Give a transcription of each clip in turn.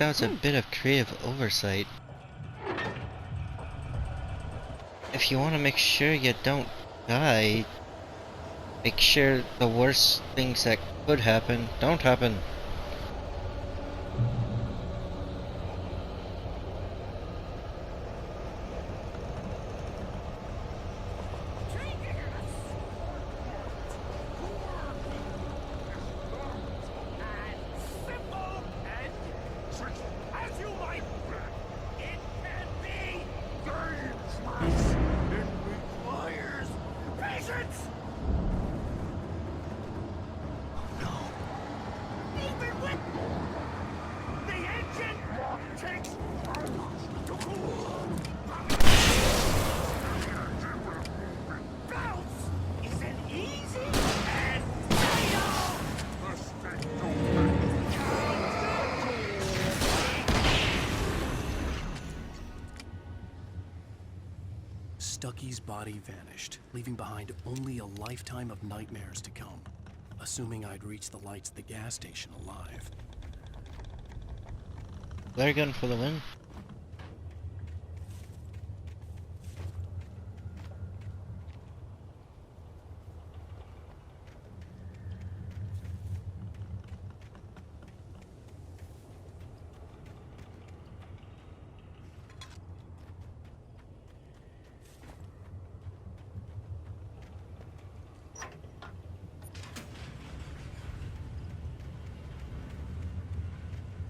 that was a bit of creative oversight. If you want to make sure you don't die, make sure the worst things that could happen don't happen. Stucky's body vanished, leaving behind only a lifetime of nightmares to come, assuming I'd reach the lights at the gas station alive. Flare gun for the win.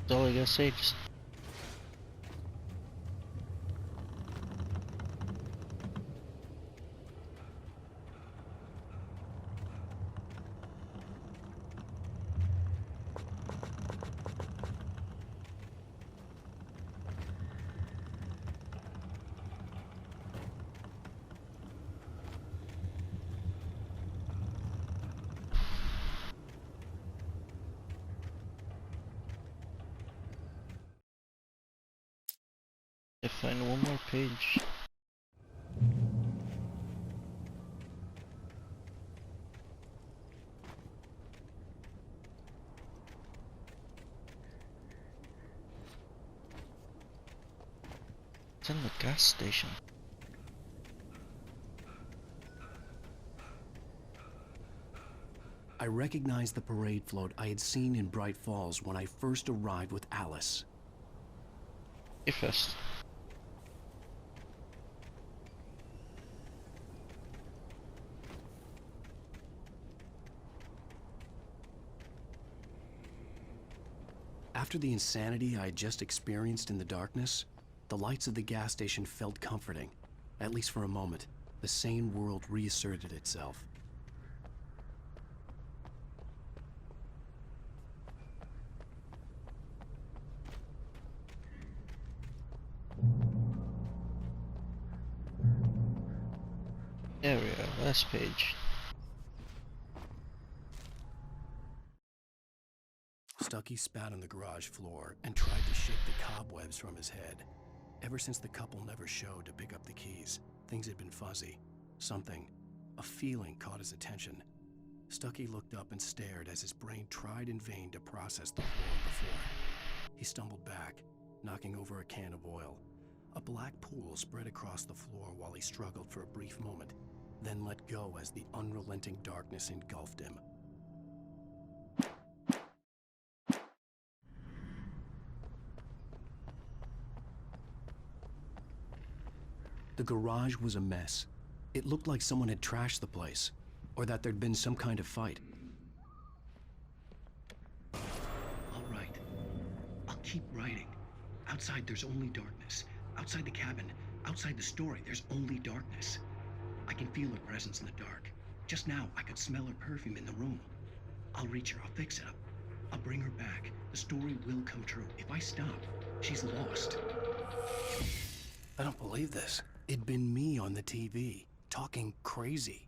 That's all I gotta say, just find one more page. It's in the gas station. I recognized the parade float I had seen in Bright Falls when I first arrived with Alice. You first. After the insanity I had just experienced in the darkness, the lights of the gas station felt comforting. At least for a moment, the sane world reasserted itself. There we are, last page. Stucky spat on the garage floor and tried to shake the cobwebs from his head. Ever since the couple never showed to pick up the keys, things had been fuzzy. Something, a feeling caught his attention. Stucky looked up and stared as his brain tried in vain to process the horror before. He stumbled back, knocking over a can of oil. A black pool spread across the floor while he struggled for a brief moment, then let go as the unrelenting darkness engulfed him. The garage was a mess. It looked like someone had trashed the place, or that there'd been some kind of fight. All right. I'll keep writing. Outside, there's only darkness. Outside the cabin, outside the story, there's only darkness. I can feel her presence in the dark. Just now, I could smell her perfume in the room. I'll reach her. I'll fix it up. I'll bring her back. The story will come true. If I stop, she's lost. I don't believe this. It'd been me on the TV, talking crazy.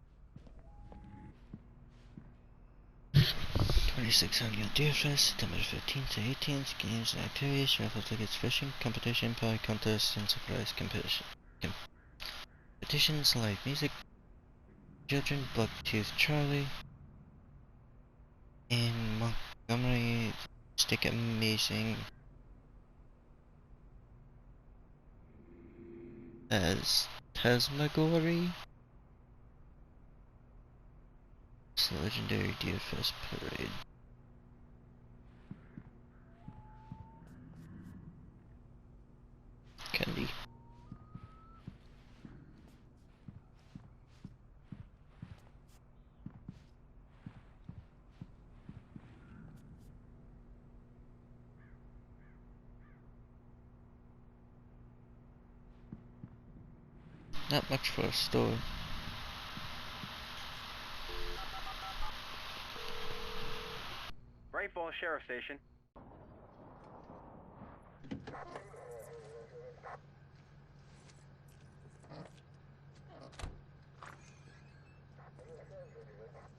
26 on your DFS, September 15th to 18th, games and activities, raffle tickets, fishing, competition, pie contest, and surprise competition. Competitions, live music, children, Bucktooth Charlie, in Montgomery, stick amazing, as Tasmagori. It's the legendary Deer Fest parade. Candy. Not much for a store. Bright Falls Sheriff Station.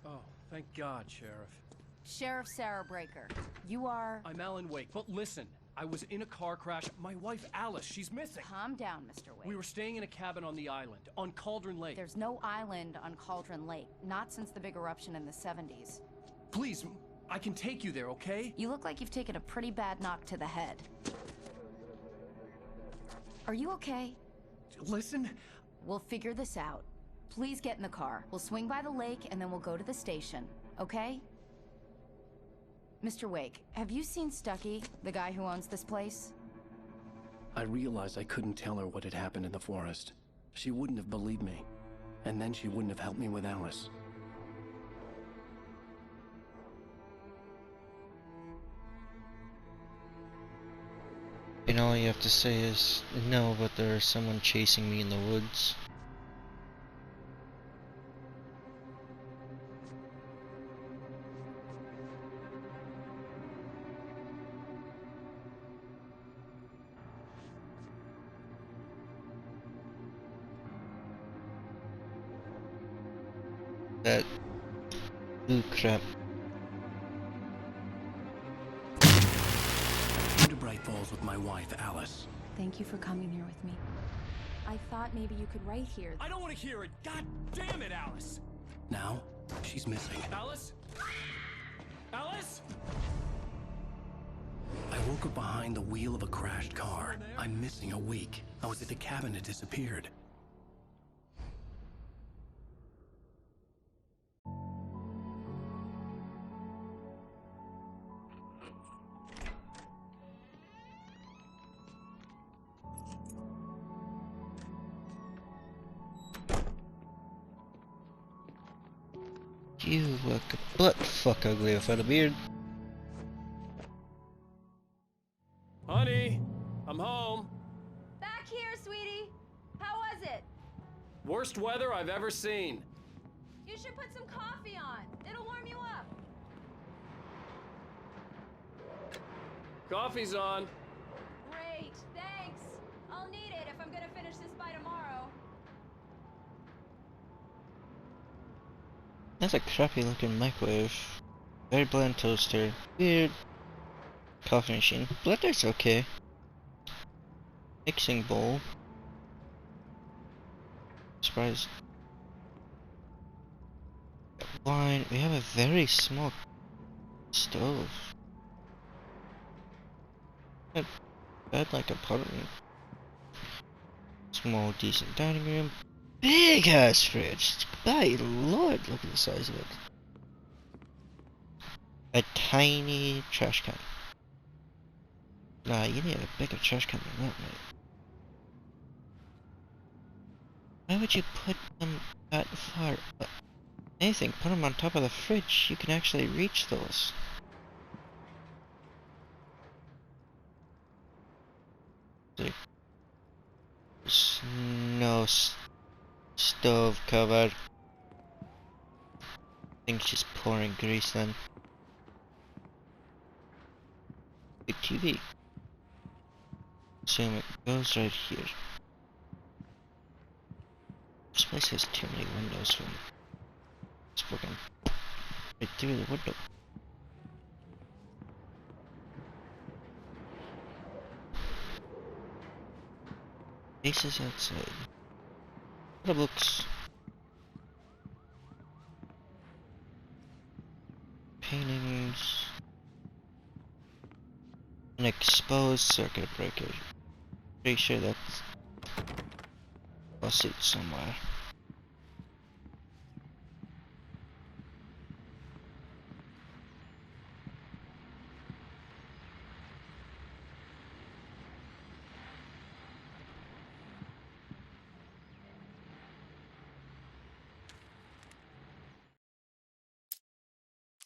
Oh, thank God, Sheriff. Sheriff Sarah Breaker. You are... I'm Allan Wake, but listen. I was in a car crash. My wife, Alice, she's missing. Calm down, Mr. Wake. We were staying in a cabin on the island, on Cauldron Lake. There's no island on Cauldron Lake. Not since the big eruption in the 70s. Please, I can take you there, okay? You look like you've taken a pretty bad knock to the head. Are you okay? Listen. We'll figure this out. Please get in the car. We'll swing by the lake and then we'll go to the station. Okay? Mr. Wake, have you seen Stucky, the guy who owns this place? I realized I couldn't tell her what had happened in the forest. She wouldn't have believed me. And then she wouldn't have helped me with Alice. And all you have to say is, no, but there's someone chasing me in the woods. That... Ooh, crap. To Bright Falls with my wife, Alice. Thank you for coming here with me. I thought maybe you could write here. I don't want to hear it! God damn it, Alice! Now, she's missing. Alice? Alice? I woke up behind the wheel of a crashed car. I'm missing a week. I was at the cabin, it disappeared. You look butt fuck ugly without a beard. Honey, I'm home. Back here, sweetie. How was it? Worst weather I've ever seen. You should put some coffee on. It'll warm you up. Coffee's on. Great, thanks. I'll need it if I'm gonna finish this by tomorrow. That's a crappy looking microwave. Very bland toaster. Weird. Coffee machine. Blender's okay. Mixing bowl. Surprised. Wine. We have a very small stove. Not bad like apartment. Small decent dining room. Big ass fridge. My lord, look at the size of it. A tiny trash can. Nah, you need a bigger trash can than that, mate. Why would you put them that far up? Anything, put them on top of the fridge. You can actually reach those. There's no stove cover. I think she's pouring grease then. Big TV. Assume it goes right here. This place has too many windows for me. It's looking right through the window. Faces outside. What are books? Paintings. An exposed circuit breaker. Pretty sure that's lawsuit somewhere.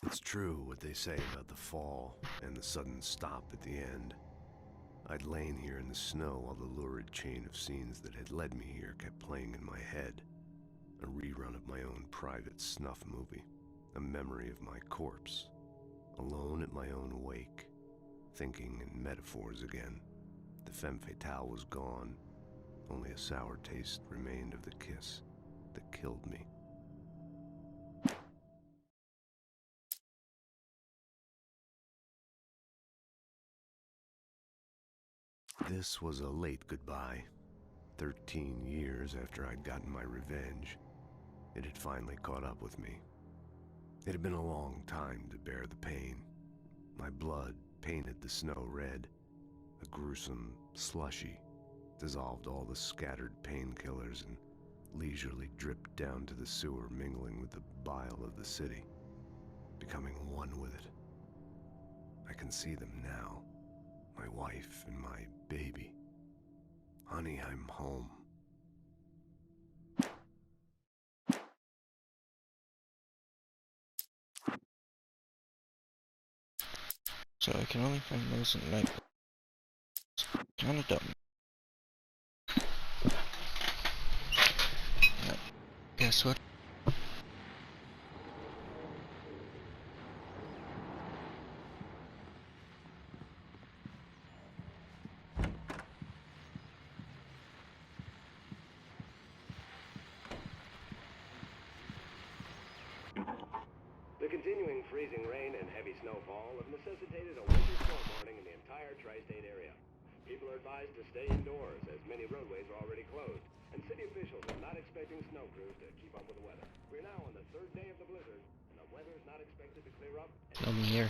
It's true what they say about the fall and the sudden stop at the end. I'd lain here in the snow while the lurid chain of scenes that had led me here kept playing in my head. A rerun of my own private snuff movie. A memory of my corpse. Alone at my own wake. Thinking in metaphors again. The femme fatale was gone. Only a sour taste remained of the kiss that killed me. This was a late goodbye. 13 years after I'd gotten my revenge, it had finally caught up with me. It had been a long time to bear the pain. My blood painted the snow red. A gruesome slushy dissolved all the scattered painkillers and leisurely dripped down to the sewer, mingling with the bile of the city, becoming one with it. I can see them now. My wife and my baby. Honey, I'm home. So I can only find those at night. Kinda dumb. But guess what? The continuing freezing rain and heavy snowfall have necessitated a winter snow warning in the entire tri-state area. People are advised to stay indoors as many roadways are already closed, and city officials are not expecting snow crews to keep up with the weather. We're now on the third day of the blizzard, and the weather's not expected to clear up. I'm here.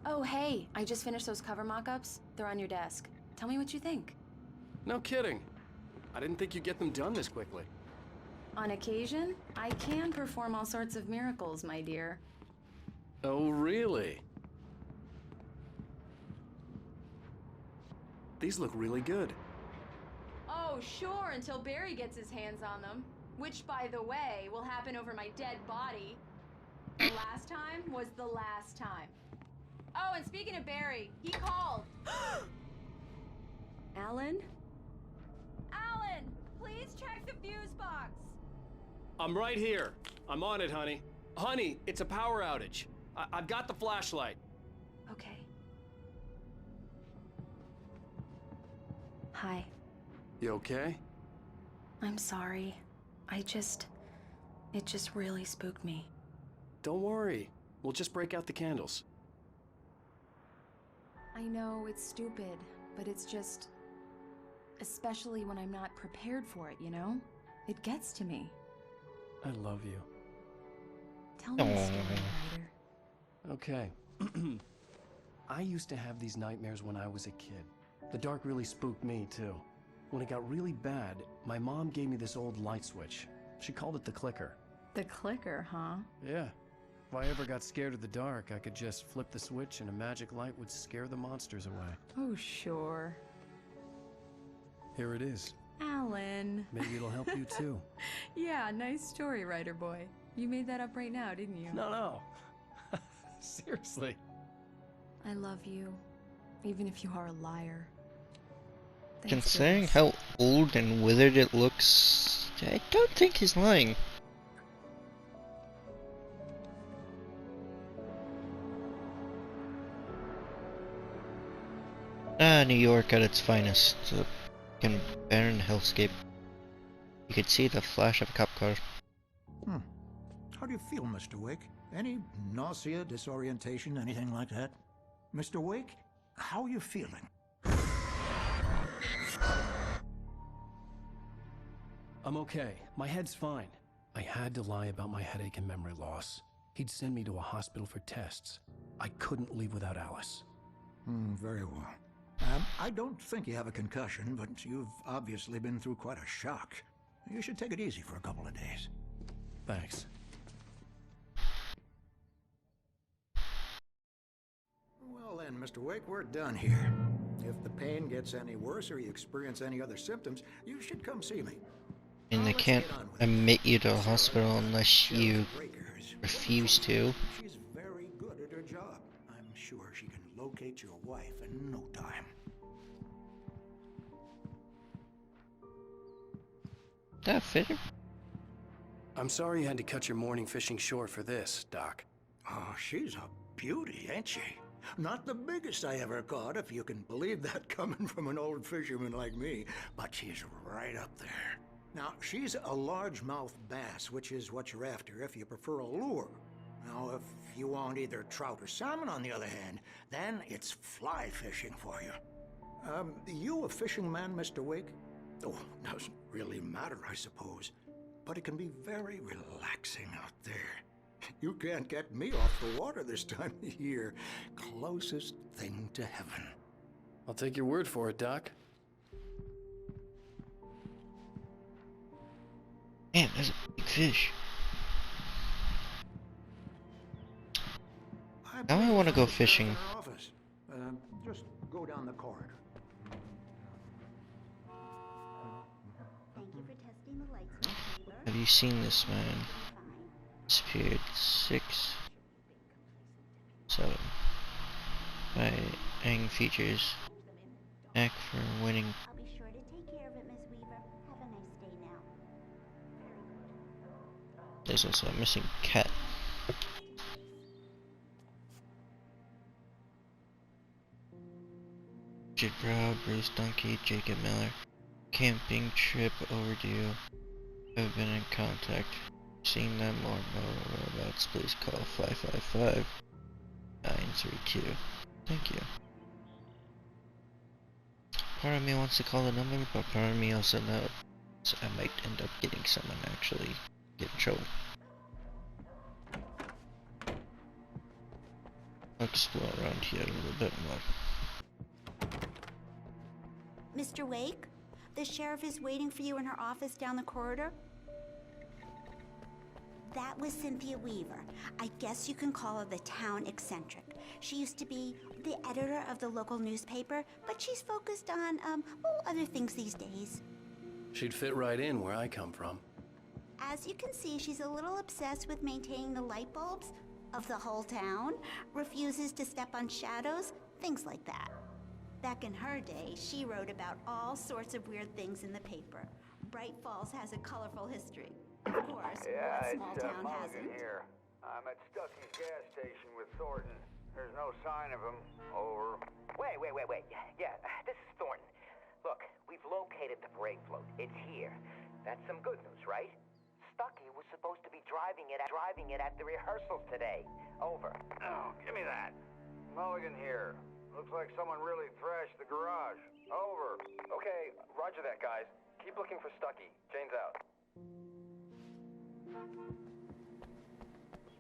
Oh, hey, I just finished those cover mock-ups. They're on your desk. Tell me what you think. No kidding. I didn't think you'd get them done this quickly. On occasion, I can perform all sorts of miracles, my dear. Oh, really? These look really good. Oh, sure, until Barry gets his hands on them. Which, by the way, will happen over my dead body. The last time was the last time. Oh, and speaking of Barry, he called. Allan? Allan, please check the fuse box. I'm right here. I'm on it, honey. Honey, it's a power outage. I've got the flashlight. Okay. Hi. You okay? I'm sorry. It just really spooked me. Don't worry. We'll just break out the candles. I know it's stupid, but it's just... especially when I'm not prepared for it, you know? It gets to me. I love you. Tell me a story, writer. Okay. I used to have these nightmares when I was a kid. The dark really spooked me, too. When it got really bad, my mom gave me this old light switch. She called it the clicker. The clicker, huh? Yeah. If I ever got scared of the dark, I could just flip the switch and a magic light would scare the monsters away. Oh, sure. Here it is. Allan. Maybe it'll help you, too. Yeah, nice story, writer boy. You made that up right now, didn't you? No. Seriously. I love you, even if you are a liar. Thanks, Considering Rose. how old and withered it looks, I don't think he's lying. New York at its finest. A fucking barren hellscape. You could see the flash of a cop car. How do you feel, Mr. Wake? Any nausea, disorientation, anything like that? Mr. Wake, how are you feeling? I'm okay. My head's fine. I had to lie about my headache and memory loss. He'd send me to a hospital for tests. I couldn't leave without Alice. Very well. I don't think you have a concussion, but you've obviously been through quite a shock. You should take it easy for a couple of days. Thanks. Well then, Mr. Wake, we're done here. If the pain gets any worse or you experience any other symptoms, you should come see me. And they Let's can't get on with it. admit you to a hospital unless you Sheriff Breakers. refuse to. She's very good at her job. I'm sure she can locate your wife in no time. That fit her? I'm sorry you had to cut your morning fishing short for this, Doc. Oh, she's a beauty, ain't she? Not the biggest I ever caught, if you can believe that coming from an old fisherman like me, but she's right up there. Now, she's a largemouth bass, which is what you're after if you prefer a lure. Now, if you want either trout or salmon, on the other hand, then it's fly fishing for you. You a fishing man, Mr. Wake? Oh, doesn't really matter, I suppose. But it can be very relaxing out there. You can't get me off the water this time of year. Closest thing to heaven. I'll take your word for it, Doc. Man, that's a big fish. Now I want to go fishing. In our office. Just go down the corridor. Thank you for testing the lights, Miss Weaver. Have you seen this man? Disappeared 6, 7. Fighting features. Act for winning. I'll be sure to take care of it, Miss Weaver. Have a nice day now. There's also a missing cat. Richard Brown, Bruce Donkey, Jacob Miller. Camping trip overdue. Have been in contact. Seen them or know whereabouts, please call 555-932. Thank you. Part of me wants to call the number, but part of me also knows I might end up getting someone actually get in trouble. I'll explore around here a little bit more. Mr. Wake, the sheriff is waiting for you in her office down the corridor. That was Cynthia Weaver. I guess you can call her the town eccentric. She used to be the editor of the local newspaper, but she's focused on, other things these days. She'd fit right in where I come from. As you can see, she's a little obsessed with maintaining the light bulbs of the whole town, refuses to step on shadows, things like that. Back in her day, she wrote about all sorts of weird things in the paper. Bright Falls has a colorful history. Of course, what small town hasn't? Here. I'm at Stucky's gas station with Thornton. There's no sign of him. Over. Wait. Yeah, this is Thornton. Look, we've located the brake float. It's here. That's some good news, right? Stucky was supposed to be driving it at the rehearsals today. Over. Oh, give me that. Mulligan here. Looks like someone really thrashed the garage. Over. Okay, roger that, guys. Keep looking for Stucky. Jane's out.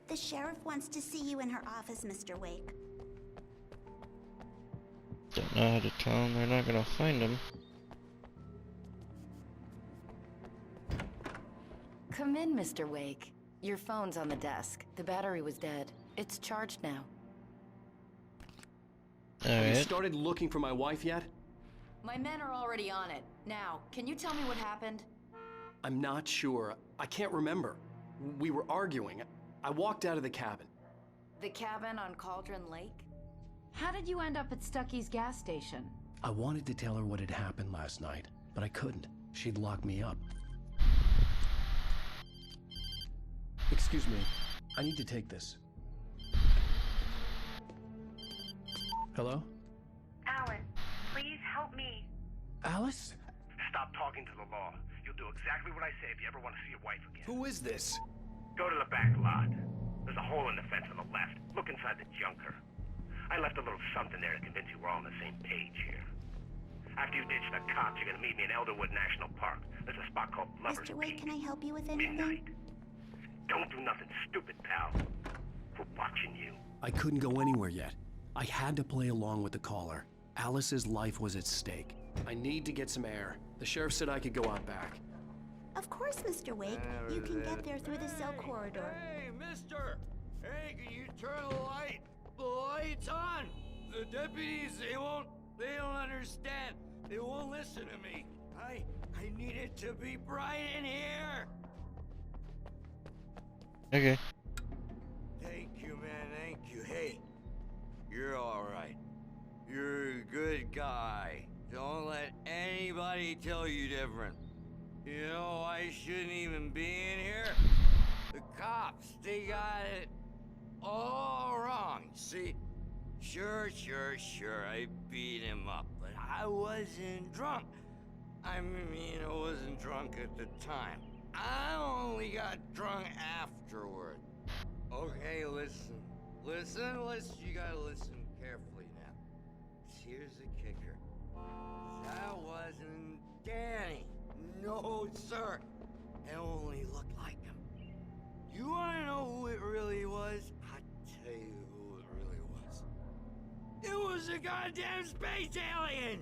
The sheriff wants to see you in her office, Mr. Wake. Don't know how to tell them they're not gonna find him. Come in, Mr. Wake. Your phone's on the desk. The battery was dead. It's charged now. Have you Alright. started looking for my wife yet? My men are already on it. Now, can you tell me what happened? I'm not sure. I can't remember. We were arguing. I walked out of the cabin. The cabin on Cauldron Lake? How did you end up at Stucky's gas station? I wanted to tell her what had happened last night, but I couldn't. She'd lock me up. Excuse me. I need to take this. Hello? Allan, please help me. Alice? Stop talking to the law. You'll do exactly what I say if you ever want to see your wife again. Who is this? Go to the back lot. There's a hole in the fence on the left. Look inside the junker. I left a little something there to convince you we're all on the same page here. After you ditch the cops, you're gonna meet me in Elderwood National Park. There's a spot called Lover's Mr. Wade, Peak. can I help you with anything? Midnight. Don't do nothing stupid, pal. We're watching you. I couldn't go anywhere yet. I had to play along with the caller. Alice's life was at stake. I need to get some air. The sheriff said I could go out back. Of course, Mr. Wade. You can get there through the cell corridor. Hey, mister! Hey, can you turn the lights on? The deputies, they don't understand. They won't listen to me. I need it to be bright in here. Okay. Thank you, man, thank you. Hey, you're all right. You're a good guy. Don't let anybody tell you different. You know, I shouldn't even be in here. The cops, they got it all wrong, see? Sure, I beat him up, but I wasn't drunk. I mean, I wasn't drunk at the time. I only got drunk afterward. Okay, listen. You gotta listen carefully now. Here's the kicker. That wasn't Danny. No, sir. It only looked like him. You wanna know who it really was? I'll tell you who it really was. It was a goddamn space alien!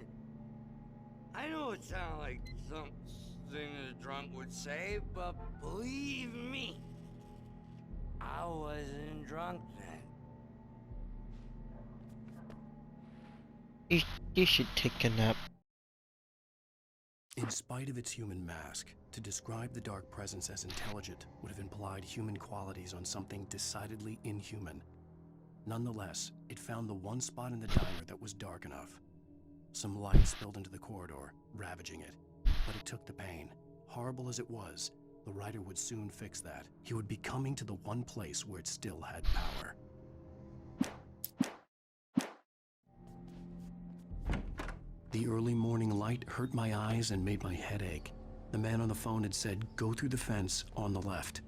I know it sounds like something a drunk would say, but believe me, I wasn't drunk then. You should take a nap. In spite of its human mask, to describe the dark presence as intelligent would have implied human qualities on something decidedly inhuman. Nonetheless, it found the one spot in the diner that was dark enough. Some light spilled into the corridor, ravaging it. But it took the pain. Horrible as it was, the writer would soon fix that. He would be coming to the one place where it still had power. The early morning light hurt my eyes and made my head ache. The man on the phone had said, "Go through the fence on the left."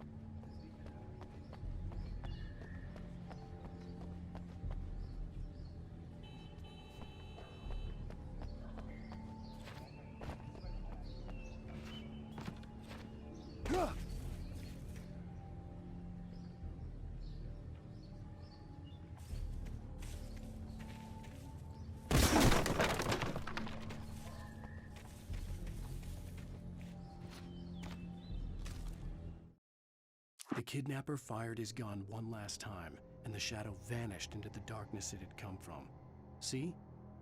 The kidnapper fired his gun one last time, and the shadow vanished into the darkness it had come from. See?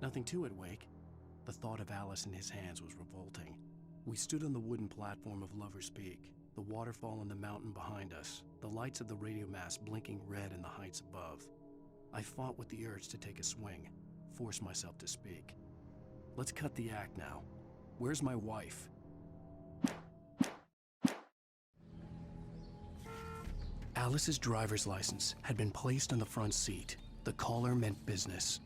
Nothing to it, Wake. The thought of Alice in his hands was revolting. We stood on the wooden platform of Lover's Peak, the waterfall and the mountain behind us, the lights of the radio mast blinking red in the heights above. I fought with the urge to take a swing, force myself to speak. Let's cut the act now. Where's my wife? Alice's driver's license had been placed on the front seat. The caller meant business.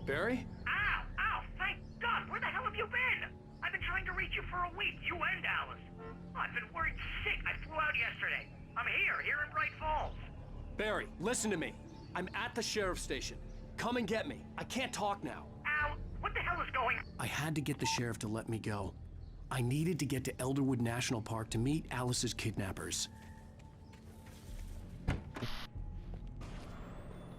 Barry? Ow! Thank God! Where the hell have you been? I've been trying to reach you for a week, you and Alice. I've been worried sick. I flew out yesterday. I'm here in Bright Falls. Barry, listen to me. I'm at the sheriff's station. Come and get me. I can't talk now. Al, what the hell is going on? I had to get the sheriff to let me go. I needed to get to Elderwood National Park to meet Alice's kidnappers.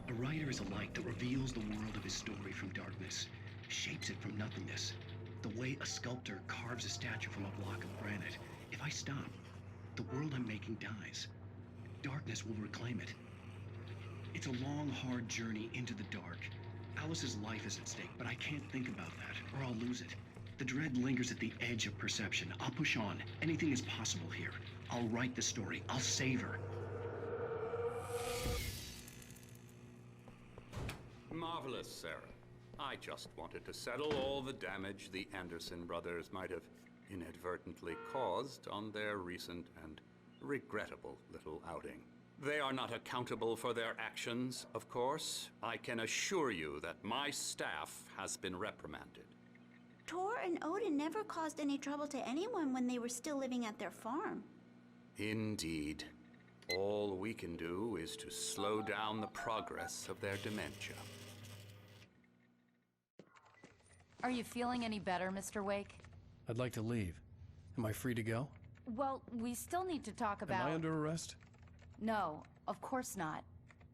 A writer is a light that reveals the world of his story from darkness, shapes it from nothingness. The way a sculptor carves a statue from a block of granite. If I stop, the world I'm making dies. Darkness will reclaim it. It's a long, hard journey into the dark. Alice's life is at stake, but I can't think about that, or I'll lose it. The dread lingers at the edge of perception. I'll push on. Anything is possible here. I'll write the story. I'll save her. Marvelous, Sarah. I just wanted to settle all the damage the Anderson brothers might have inadvertently caused on their recent and regrettable little outing. They are not accountable for their actions, of course. I can assure you that my staff has been reprimanded. Tor and Odin never caused any trouble to anyone when they were still living at their farm. Indeed. All we can do is to slow down the progress of their dementia. Are you feeling any better, Mr. Wake? I'd like to leave. Am I free to go? Well, we still need to talk about... Am I under arrest? No, of course not.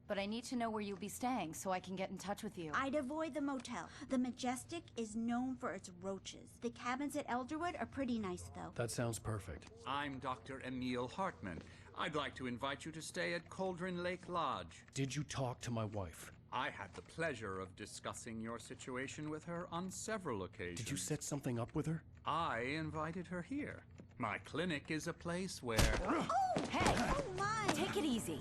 But I need to know where you'll be staying so I can get in touch with you. I'd avoid the motel. The Majestic is known for its roaches. The cabins at Elderwood are pretty nice, though. That sounds perfect. I'm Dr. Emil Hartman. I'd like to invite you to stay at Cauldron Lake Lodge. Did you talk to my wife? I had the pleasure of discussing your situation with her on several occasions. Did you set something up with her? I invited her here. My clinic is a place where... Oh! Hey! Oh, my! Take it easy.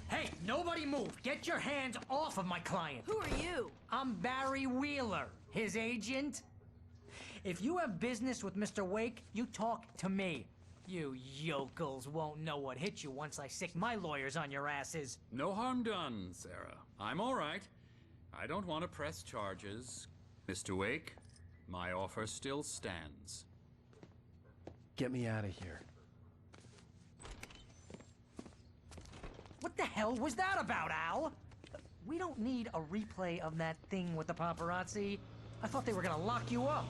Hey, nobody move! Get your hands off of my client! Who are you? I'm Barry Wheeler, his agent. If you have business with Mr. Wake, you talk to me. You yokels won't know what hit you once I sick my lawyers on your asses. No harm done, Sarah. I'm all right. I don't want to press charges. Mr. Wake, my offer still stands. Get me out of here. What the hell was that about, Al? We don't need a replay of that thing with the paparazzi. I thought they were gonna lock you up.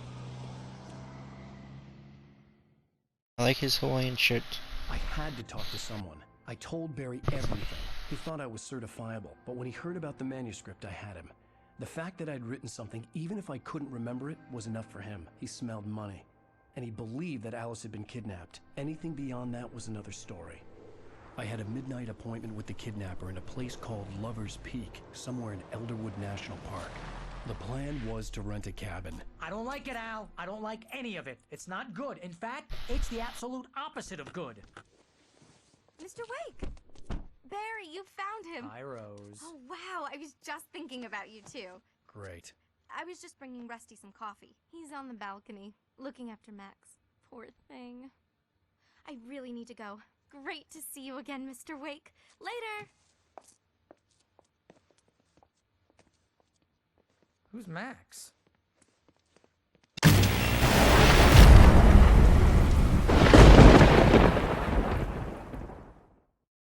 I like his Hawaiian shirt. I had to talk to someone. I told Barry everything. He thought I was certifiable, but when he heard about the manuscript, I had him. The fact that I'd written something, even if I couldn't remember it, was enough for him. He smelled money. And he believed that Alice had been kidnapped. Anything beyond that was another story. I had a midnight appointment with the kidnapper in a place called Lover's Peak, somewhere in Elderwood National Park. The plan was to rent a cabin. I don't like it, Al. I don't like any of it. It's not good. In fact, it's the absolute opposite of good. Mr. Wake! Barry, you found him! Hi, Rose. Oh, wow. I was just thinking about you, too. Great. I was just bringing Rusty some coffee. He's on the balcony, looking after Max. Poor thing. I really need to go. Great to see you again, Mr. Wake. Later! Who's Max?